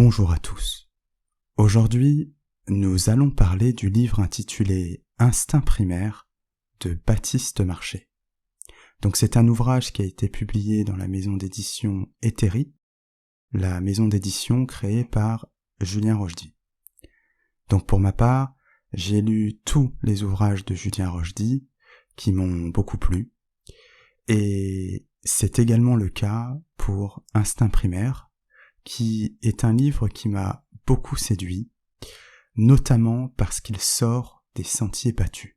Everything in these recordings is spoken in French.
Bonjour à tous. Aujourd'hui, nous allons parler du livre intitulé Instinct primaire de Baptiste Marchais. Donc c'est un ouvrage qui a été publié dans la maison d'édition Hétairie, la maison d'édition créée par Julien Rochdy. Donc pour ma part, j'ai lu tous les ouvrages de Julien Rochdy qui m'ont beaucoup plu, et c'est également le cas pour Instinct primaire, qui est un livre qui m'a beaucoup séduit, notamment parce qu'il sort des sentiers battus.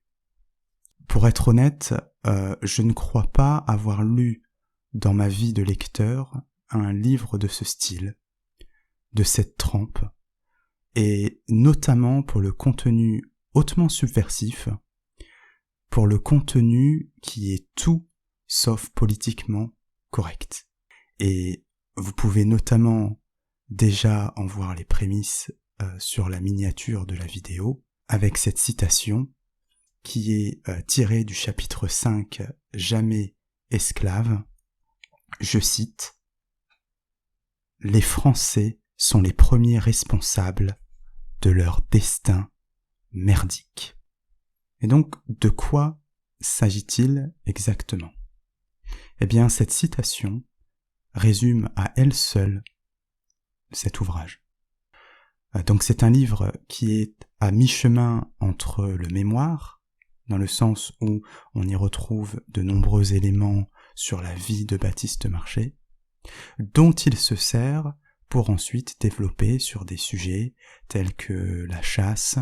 Pour être honnête, je ne crois pas avoir lu dans ma vie de lecteur un livre de ce style, de cette trempe, et notamment pour le contenu hautement subversif, pour le contenu qui est tout sauf politiquement correct. Et vous pouvez notamment déjà en voir les prémices sur la miniature de la vidéo, avec cette citation qui est tirée du chapitre 5 « Jamais esclaves ». Je cite « Les Français sont les premiers responsables de leur destin merdique ». Et donc, de quoi s'agit-il exactement ? Eh bien, cette citation résume à elle seule cet ouvrage. Donc c'est un livre qui est à mi-chemin entre le mémoire, dans le sens où on y retrouve de nombreux éléments sur la vie de Baptiste Marchais, dont il se sert pour ensuite développer sur des sujets tels que la chasse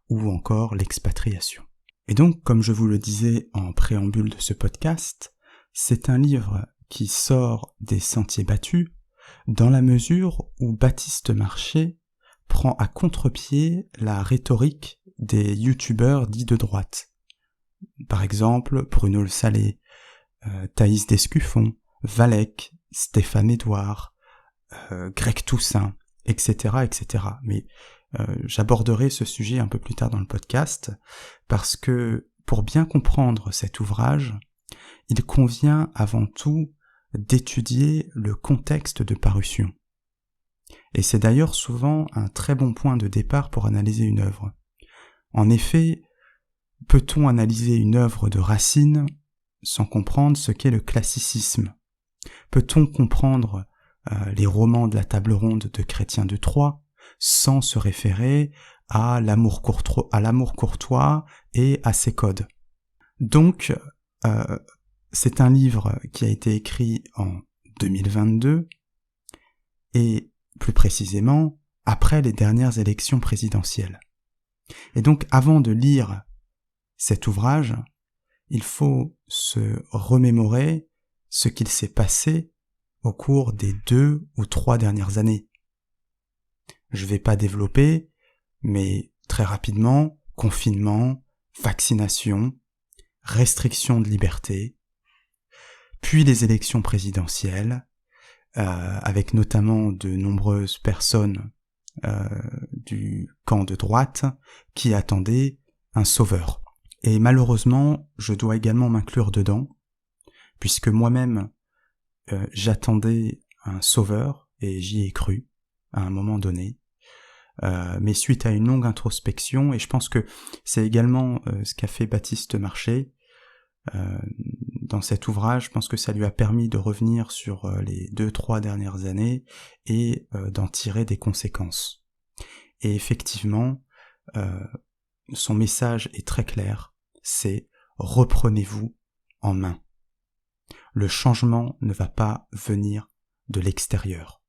ou encore l'expatriation. Et donc, comme je vous le disais en préambule de ce podcast, c'est un livre qui sort des sentiers battus dans la mesure où Baptiste Marchais prend à contre-pied la rhétorique des youtubeurs dits de droite. Par exemple, Bruno Le Salé, Thaïs Descuffon, Valek, Stéphane Edouard, Greg Toussaint, etc., etc. Mais j'aborderai ce sujet un peu plus tard dans le podcast, parce que pour bien comprendre cet ouvrage, il convient avant tout d'étudier le contexte de parution. Et c'est d'ailleurs souvent un très bon point de départ pour analyser une œuvre. En effet, peut-on analyser une œuvre de Racine sans comprendre ce qu'est le classicisme ? Peut-on comprendre les romans de la table ronde de Chrétien de Troyes sans se référer à l'amour courtois et à ses codes ? Donc, c'est un livre qui a été écrit en 2022 et plus précisément après les dernières élections présidentielles. Et donc avant de lire cet ouvrage, il faut se remémorer ce qu'il s'est passé au cours des 2 ou 3 dernières années. Je ne vais pas développer, mais très rapidement, confinement, vaccination, restriction de liberté, puis les élections présidentielles, avec notamment de nombreuses personnes du camp de droite qui attendaient un sauveur. Et malheureusement, je dois également m'inclure dedans, puisque moi-même, j'attendais un sauveur, et j'y ai cru, à un moment donné. Mais suite à une longue introspection, et je pense que c'est également ce qu'a fait Baptiste Marchais, dans cet ouvrage, je pense que ça lui a permis de revenir sur les 2-3 dernières années et d'en tirer des conséquences. Et effectivement, son message est très clair, c'est « reprenez-vous en main ». Le changement ne va pas venir de l'extérieur.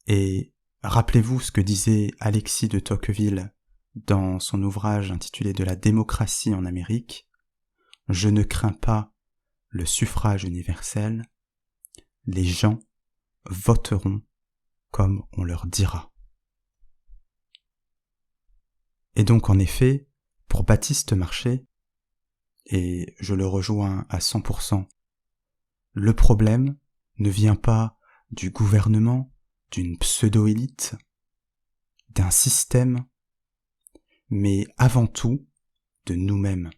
Et rappelez-vous ce que disait Alexis de Tocqueville dans son ouvrage intitulé « De la démocratie en Amérique », « Je ne crains pas le suffrage universel, les gens voteront comme on leur dira. » Et donc en effet, pour Baptiste Marchais, et je le rejoins à 100%, le problème ne vient pas du gouvernement, d'une pseudo-élite, d'un système, mais avant tout de nous-mêmes.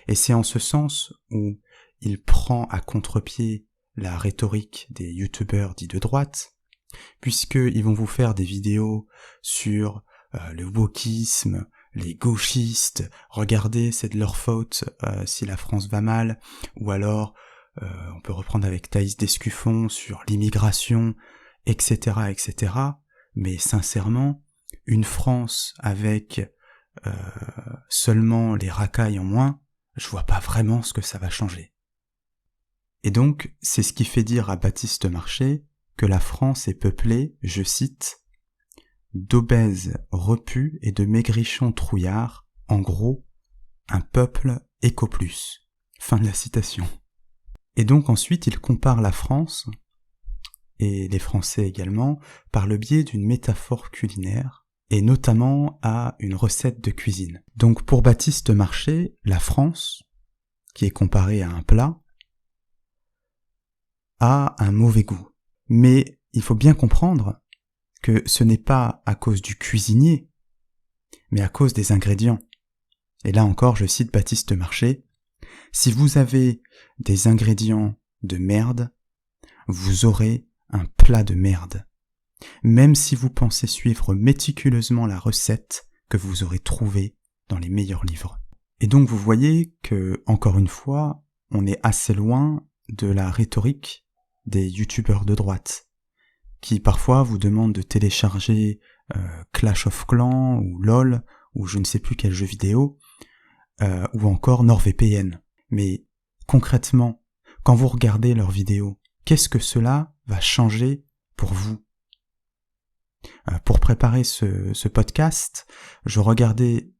Et c'est en ce sens où il prend à contre-pied la rhétorique des youtubeurs dits de droite, puisqu'ils vont vous faire des vidéos sur le wokisme, les gauchistes, regardez, c'est de leur faute si la France va mal, ou alors on peut reprendre avec Thaïs Descuffon sur l'immigration, etc., etc. Mais sincèrement, une France avec seulement les racailles en moins, je vois pas vraiment ce que ça va changer. Et donc, c'est ce qui fait dire à Baptiste Marchais que la France est peuplée, je cite, d'obèses repus et de maigrichons trouillards, en gros, un peuple éco-plus. Fin de la citation. Et donc ensuite, il compare la France, et les Français également, par le biais d'une métaphore culinaire, et notamment à une recette de cuisine. Donc pour Baptiste Marchais, la France, qui est comparée à un plat, a un mauvais goût. Mais il faut bien comprendre que ce n'est pas à cause du cuisinier, mais à cause des ingrédients. Et là encore, je cite Baptiste Marchais, « Si vous avez des ingrédients de merde, vous aurez un plat de merde, même si vous pensez suivre méticuleusement la recette que vous aurez trouvée dans les meilleurs livres. » Et donc vous voyez que, encore une fois, on est assez loin de la rhétorique des youtubeurs de droite, qui parfois vous demandent de télécharger Clash of Clans ou LOL ou je ne sais plus quel jeu vidéo, ou encore NordVPN. Mais concrètement, quand vous regardez leurs vidéos, qu'est-ce que cela va changer pour vous ? Pour préparer ce podcast, je regardais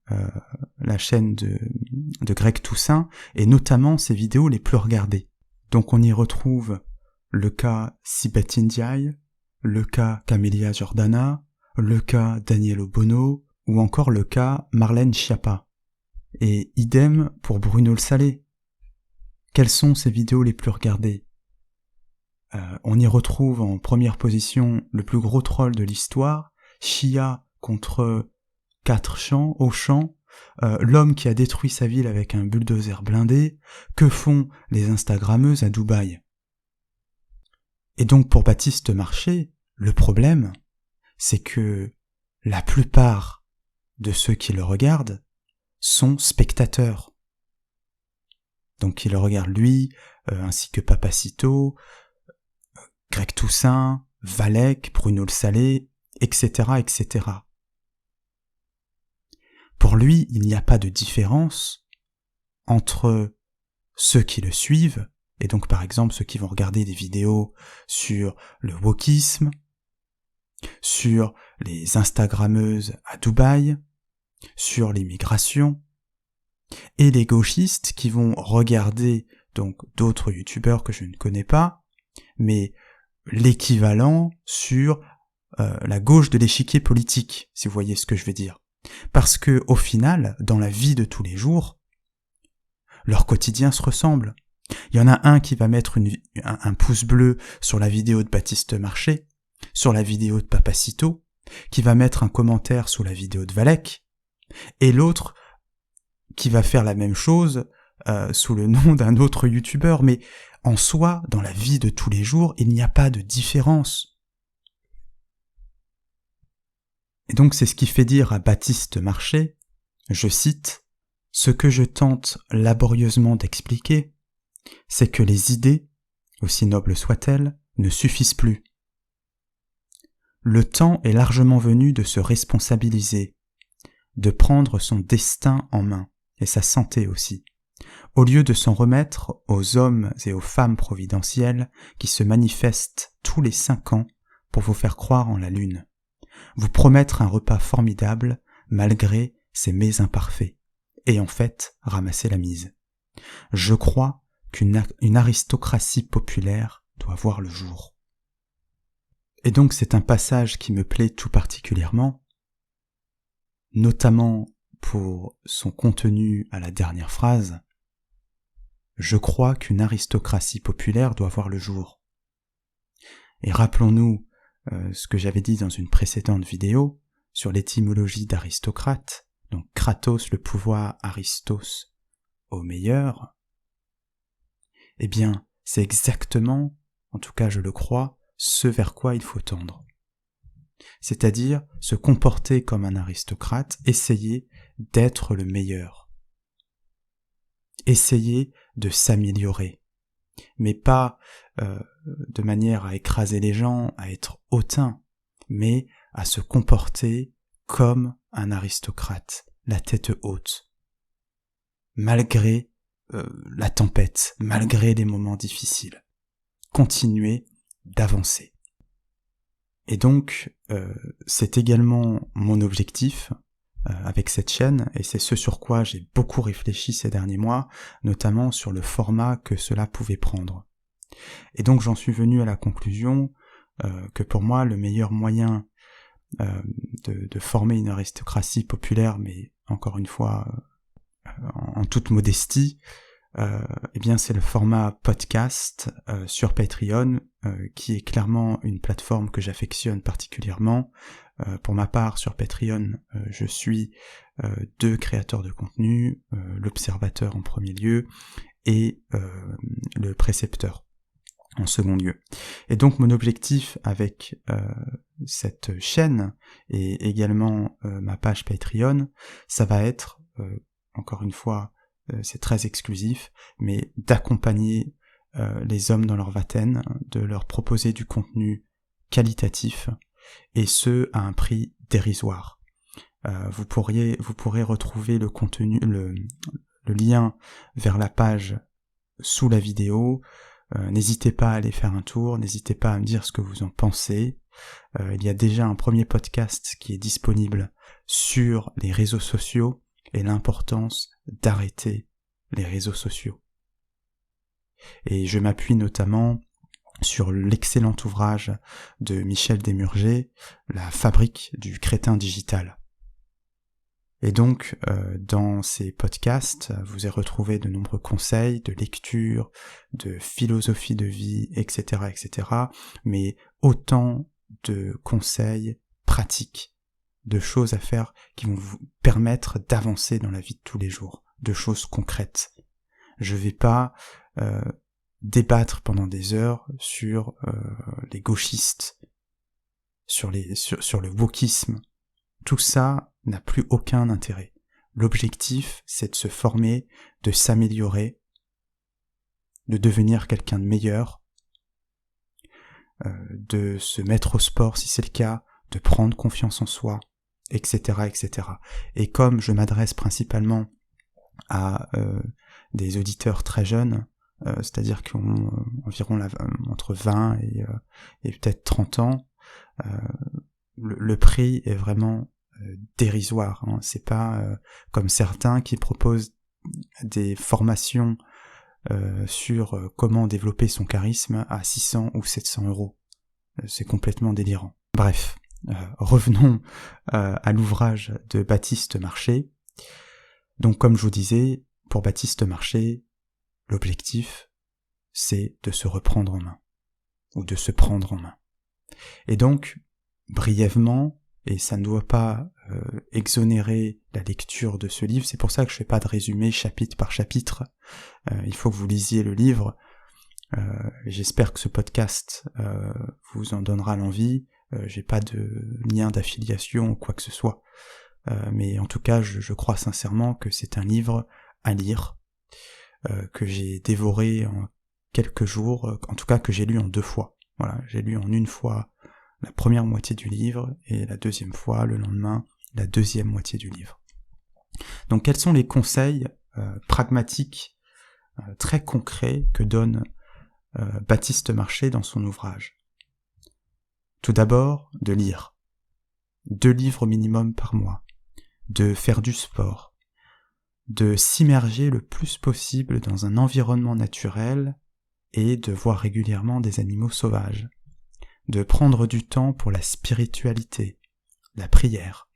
la chaîne de Greg Toussaint et notamment ses vidéos les plus regardées. Donc on y retrouve le cas Sibeth Ndiaye, le cas Camélia Jordana, le cas Daniel Obono, ou encore le cas Marlène Schiappa. Et idem pour Bruno Le Salé. Quelles sont ces vidéos les plus regardées ? On y retrouve en première position le plus gros troll de l'histoire, Chia contre 4 champs, Auchan, l'homme qui a détruit sa ville avec un bulldozer blindé, que font les Instagrammeuses à Dubaï ? Et donc pour Baptiste Marchais, le problème, c'est que la plupart de ceux qui le regardent sont spectateurs. Donc ils le regardent lui, ainsi que Papacito, Greg Toussaint, Valek, Bruno Le Salé, etc., etc. Pour lui, il n'y a pas de différence entre ceux qui le suivent, et donc par exemple ceux qui vont regarder des vidéos sur le wokisme, sur les Instagrammeuses à Dubaï, sur l'immigration, et les gauchistes qui vont regarder donc d'autres youtubeurs que je ne connais pas, mais l'équivalent sur la gauche de l'échiquier politique, si vous voyez ce que je veux dire. Parce que au final, dans la vie de tous les jours, leur quotidien se ressemble. Il y en a un qui va mettre un pouce bleu sur la vidéo de Baptiste Marchais, sur la vidéo de Papacito, qui va mettre un commentaire sous la vidéo de Valek, et l'autre qui va faire la même chose sous le nom d'un autre youtubeur, mais en soi, dans la vie de tous les jours, il n'y a pas de différence. Et donc c'est ce qui fait dire à Baptiste Marchais, je cite, « Ce que je tente laborieusement d'expliquer, c'est que les idées, aussi nobles soient-elles, ne suffisent plus. Le temps est largement venu de se responsabiliser, de prendre son destin en main, et sa santé aussi, au lieu de s'en remettre aux hommes et aux femmes providentielles qui se manifestent tous les 5 ans pour vous faire croire en la lune, vous promettre un repas formidable malgré ses mets imparfaits, et en fait ramasser la mise. Je crois qu'une aristocratie populaire doit voir le jour. » Et donc c'est un passage qui me plaît tout particulièrement, notamment pour son contenu à la dernière phrase, « Je crois qu'une aristocratie populaire doit voir le jour. » Et rappelons-nous ce que j'avais dit dans une précédente vidéo sur l'étymologie d'aristocrate, donc Kratos le pouvoir, Aristos au meilleur. Eh bien, c'est exactement en tout cas je le crois, ce vers quoi il faut tendre. C'est-à-dire se comporter comme un aristocrate, essayer d'être le meilleur. Essayer de s'améliorer. Mais pas de manière à écraser les gens, à être hautain, mais à se comporter comme un aristocrate, la tête haute. Malgré la tempête, malgré les moments difficiles. Continuer d'avancer. Et donc, c'est également mon objectif avec cette chaîne, et c'est ce sur quoi j'ai beaucoup réfléchi ces derniers mois, notamment sur le format que cela pouvait prendre. Et donc j'en suis venu à la conclusion que pour moi le meilleur moyen de former une aristocratie populaire, mais encore une fois en toute modestie, eh bien c'est le format podcast sur Patreon, qui est clairement une plateforme que j'affectionne particulièrement. Pour ma part, sur Patreon, je suis 2 créateurs de contenu, l'observateur en premier lieu et le précepteur en second lieu. Et donc mon objectif avec cette chaîne et également ma page Patreon, ça va être, encore une fois, c'est très exclusif, mais d'accompagner les hommes dans leur vingtaine, de leur proposer du contenu qualitatif, et ce à un prix dérisoire. Vous pourrez retrouver le contenu, le lien vers la page sous la vidéo. N'hésitez pas à aller faire un tour, n'hésitez pas à me dire ce que vous en pensez. Il y a déjà un premier podcast qui est disponible sur les réseaux sociaux et l'importance d'arrêter les réseaux sociaux. Et je m'appuie notamment sur l'excellent ouvrage de Michel Desmurger, La fabrique du crétin digital. Et donc, dans ces podcasts, vous avez retrouvé de nombreux conseils de lecture, de philosophie de vie, etc., etc., mais autant de conseils pratiques, de choses à faire qui vont vous permettre d'avancer dans la vie de tous les jours, de choses concrètes. Je vais pas débattre pendant des heures sur les gauchistes, sur le wokisme. Tout ça n'a plus aucun intérêt. L'objectif, c'est de se former, de s'améliorer, de devenir quelqu'un de meilleur, de se mettre au sport si c'est le cas, de prendre confiance en soi, etc., etc. Et comme je m'adresse principalement à des auditeurs très jeunes, c'est-à-dire qui ont environ entre 20 et peut-être 30 ans, le prix est vraiment dérisoire, hein. C'est pas comme certains qui proposent des formations sur comment développer son charisme à 600 ou 700 euros. C'est complètement délirant. Bref, revenons à l'ouvrage de Baptiste Marché. Donc comme je vous disais, pour Baptiste Marché, l'objectif, c'est de se reprendre en main, ou de se prendre en main. Et donc, brièvement, et ça ne doit pas exonérer la lecture de ce livre, c'est pour ça que je fais pas de résumé chapitre par chapitre, il faut que vous lisiez le livre, j'espère que ce podcast vous en donnera l'envie, j'ai pas de lien d'affiliation ou quoi que ce soit, mais en tout cas je crois sincèrement que c'est un livre à lire, que j'ai dévoré en quelques jours, en tout cas que j'ai lu en 2 fois. Voilà, j'ai lu en une fois la première moitié du livre, et la deuxième fois, le lendemain, la deuxième moitié du livre. Donc quels sont les conseils pragmatiques, très concrets que donne Baptiste Marché dans son ouvrage? Tout d'abord, de lire. 2 livres au minimum par mois. De faire du sport. De s'immerger le plus possible dans un environnement naturel et de voir régulièrement des animaux sauvages. De prendre du temps pour la spiritualité, la prière,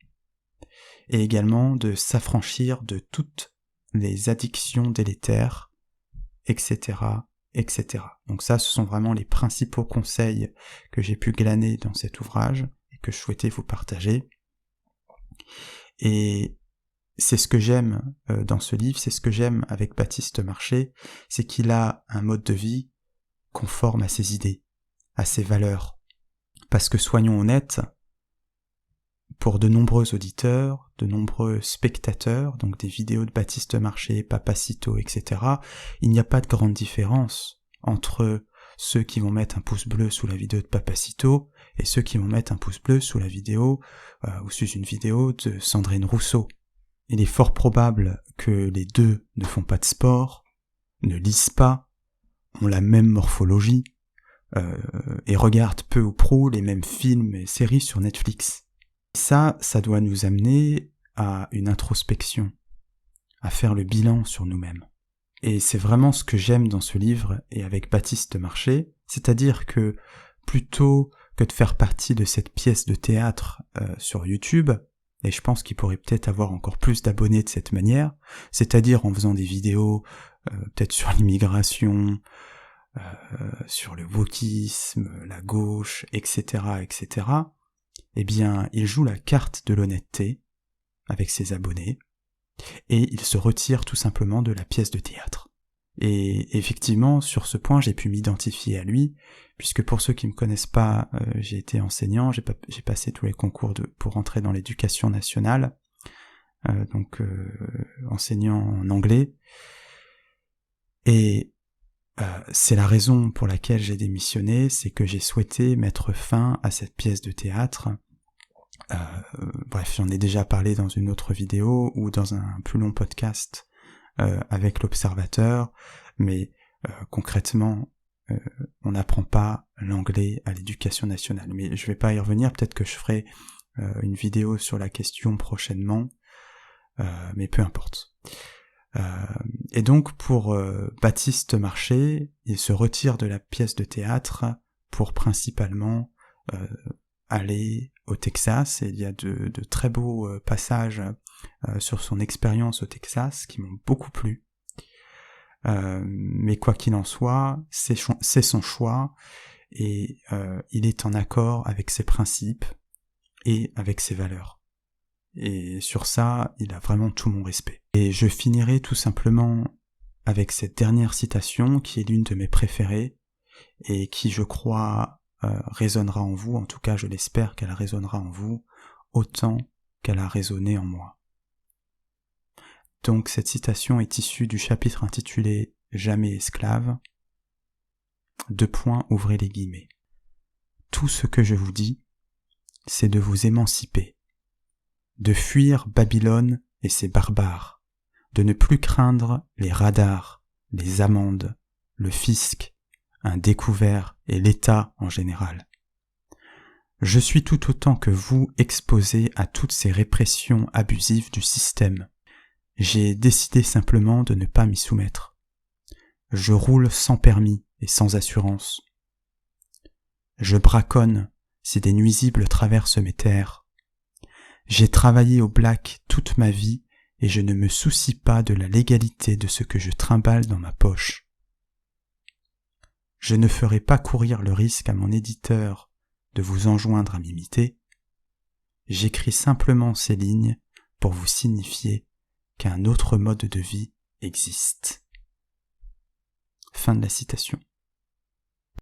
et également de s'affranchir de toutes les addictions délétères, etc., etc. Donc ça, ce sont vraiment les principaux conseils que j'ai pu glaner dans cet ouvrage et que je souhaitais vous partager. Et c'est ce que j'aime dans ce livre, c'est ce que j'aime avec Baptiste Marché, c'est qu'il a un mode de vie conforme à ses idées. à ses valeurs. Parce que soyons honnêtes, pour de nombreux auditeurs, de nombreux spectateurs, donc des vidéos de Baptiste Marché, Papacito, etc., il n'y a pas de grande différence entre ceux qui vont mettre un pouce bleu sous la vidéo de Papacito et ceux qui vont mettre un pouce bleu sous la vidéo ou sous une vidéo de Sandrine Rousseau. Il est fort probable que les deux ne font pas de sport, ne lisent pas, ont la même morphologie et regardent peu ou prou les mêmes films et séries sur Netflix. Ça doit nous amener à une introspection, à faire le bilan sur nous-mêmes. Et c'est vraiment ce que j'aime dans ce livre et avec Baptiste Marché, c'est-à-dire que plutôt que de faire partie de cette pièce de théâtre sur YouTube, et je pense qu'il pourrait peut-être avoir encore plus d'abonnés de cette manière, c'est-à-dire en faisant des vidéos peut-être sur l'immigration, sur le wokisme, la gauche, etc., etc., eh bien, il joue la carte de l'honnêteté avec ses abonnés, et il se retire tout simplement de la pièce de théâtre. Et effectivement, sur ce point, j'ai pu m'identifier à lui, puisque pour ceux qui me connaissent pas, j'ai été enseignant, j'ai passé tous les concours pour entrer dans l'éducation nationale, donc enseignant en anglais, et c'est la raison pour laquelle j'ai démissionné, c'est que j'ai souhaité mettre fin à cette pièce de théâtre. Bref, j'en ai déjà parlé dans une autre vidéo ou dans un plus long podcast avec l'Observateur, mais concrètement, on n'apprend pas l'anglais à l'éducation nationale. Mais je vais pas y revenir, peut-être que je ferai une vidéo sur la question prochainement, mais peu importe. Et donc pour Baptiste Marché, il se retire de la pièce de théâtre pour principalement aller au Texas, et il y a de très beaux passages sur son expérience au Texas qui m'ont beaucoup plu. Mais quoi qu'il en soit, c'est son choix, et il est en accord avec ses principes et avec ses valeurs. Et sur ça, il a vraiment tout mon respect. Et je finirai tout simplement avec cette dernière citation qui est l'une de mes préférées et qui, je crois, résonnera en vous, en tout cas je l'espère qu'elle résonnera en vous, autant qu'elle a résonné en moi. Donc cette citation est issue du chapitre intitulé « Jamais esclave ». Ouvrez les guillemets. Tout ce que je vous dis, c'est de vous émanciper, de fuir Babylone et ses barbares, de ne plus craindre les radars, les amendes, le fisc, un découvert et l'État en général. Je suis tout autant que vous exposé à toutes ces répressions abusives du système. J'ai décidé simplement de ne pas m'y soumettre. Je roule sans permis et sans assurance. Je braconne si des nuisibles traversent mes terres. J'ai travaillé au black toute ma vie et je ne me soucie pas de la légalité de ce que je trimballe dans ma poche. Je ne ferai pas courir le risque à mon éditeur de vous enjoindre à m'imiter. J'écris simplement ces lignes pour vous signifier qu'un autre mode de vie existe. Fin de la citation.